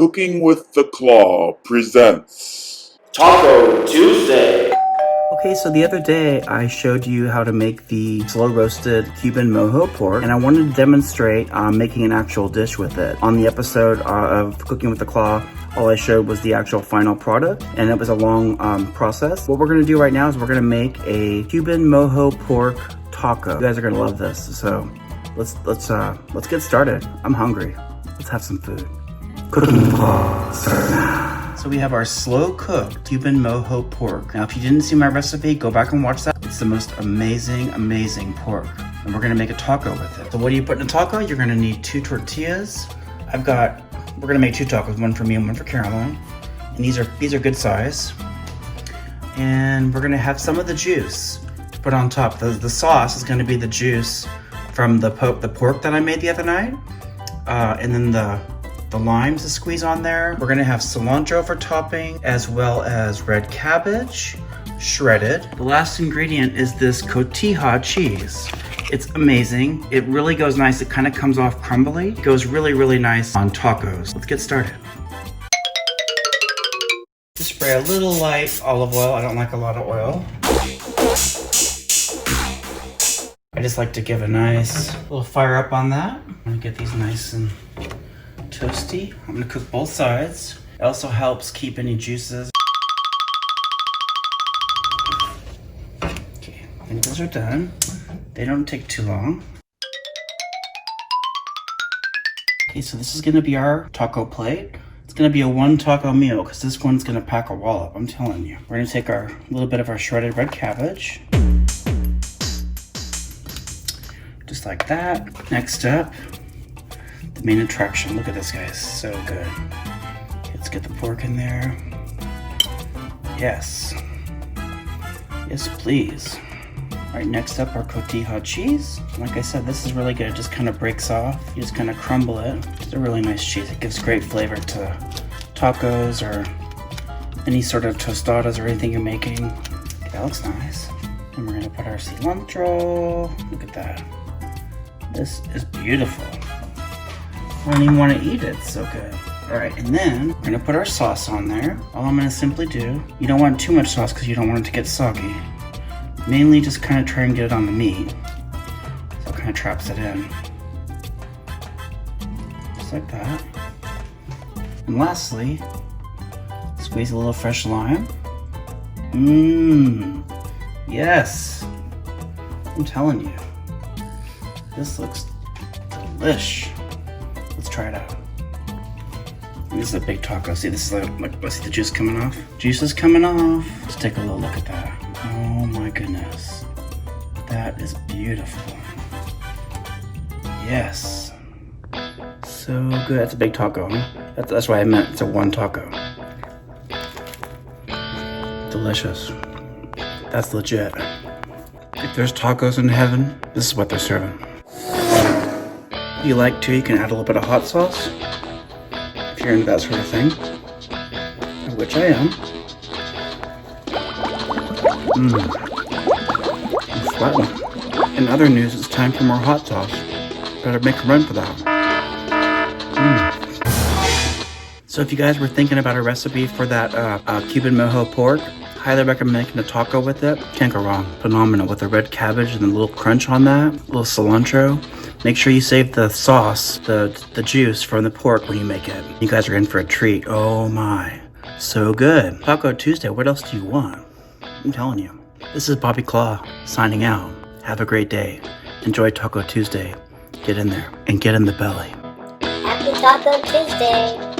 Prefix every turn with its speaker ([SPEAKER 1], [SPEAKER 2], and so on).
[SPEAKER 1] Cooking with the Claw presents
[SPEAKER 2] Taco Tuesday.
[SPEAKER 3] Okay, so the other day I showed you how to make the slow roasted Cuban mojo pork, and I wanted to demonstrate making an actual dish with it. On the episode of Cooking with the Claw, all I showed was the actual final product, and it was a long process. What we're gonna do right now is we're gonna make a Cuban mojo pork taco. You guys are gonna love this, so let's get started. I'm hungry. Let's have some food. Cooking with the Claw, start now. So we have our slow cooked Cuban mojo pork. Now, if you didn't see my recipe, go back and watch that. It's the most amazing pork. And we're gonna make a taco with it. So what do you put in a taco? You're gonna need 2 tortillas. We're gonna make 2 tacos, one for me and one for Caroline. And these are good size. And we're gonna have some of the juice to put on top. The sauce is gonna be the juice from the pork that I made the other night. And then the limes to squeeze on there. We're gonna have cilantro for topping, as well as red cabbage, shredded. The last ingredient is this cotija cheese. It's amazing. It really goes nice. It kind of comes off crumbly. It goes really nice on tacos. Let's get started. Just spray a little light olive oil. I don't like a lot of oil. I just like to give a nice little fire up on that. I'm gonna get these nice and toasty. I'm gonna cook both sides. It also helps keep any juices. Okay, I think those are done. They don't take too long. Okay, so this is gonna be our taco plate. It's gonna be a 1 taco meal because this one's gonna pack a wallop, I'm telling you. We're gonna take a little bit of our shredded red cabbage. Just like that. Next up, the main attraction. Look at this, guys. So good. Let's get the pork in there. Yes. Yes, please. All right, next up, our cotija cheese. Like I said, this is really good. It just kind of breaks off. You just kind of crumble it. It's a really nice cheese. It gives great flavor to tacos or any sort of tostadas or anything you're making. Okay, that looks nice. And we're gonna put our cilantro. Look at that. This is beautiful. I don't even want to eat it, it's so good. All right, and then we're gonna put our sauce on there. All I'm gonna simply do, you don't want too much sauce because you don't want it to get soggy. Mainly just kind of try and get it on the meat. So it kind of traps it in. Just like that. And lastly, squeeze a little fresh lime. Yes. I'm telling you. This looks delish. Let's try it out. This is a big taco. See, this is like see the juice coming off? Juice is coming off. Let's take a little look at that. Oh my goodness. That is beautiful. Yes. So good. That's a big taco, huh? That's why I meant it's a 1 taco. Delicious. That's legit. If there's tacos in heaven, this is what they're serving. If you like to, you can add a little bit of hot sauce. If you're into that sort of thing. Which I am. Flat one. In other news, it's time for more hot sauce. Better make a run for that. So if you guys were thinking about a recipe for that Cuban mojo pork, highly recommend making a taco with it. Can't go wrong. Phenomenal with the red cabbage and the little crunch on that, a little cilantro. Make sure you save the sauce, the juice from the pork when you make it. You guys are in for a treat. Oh my, so good. Taco Tuesday, what else do you want? I'm telling you. This is Bobby Claw signing out. Have a great day. Enjoy Taco Tuesday. Get in there and get in the belly.
[SPEAKER 4] Happy Taco Tuesday.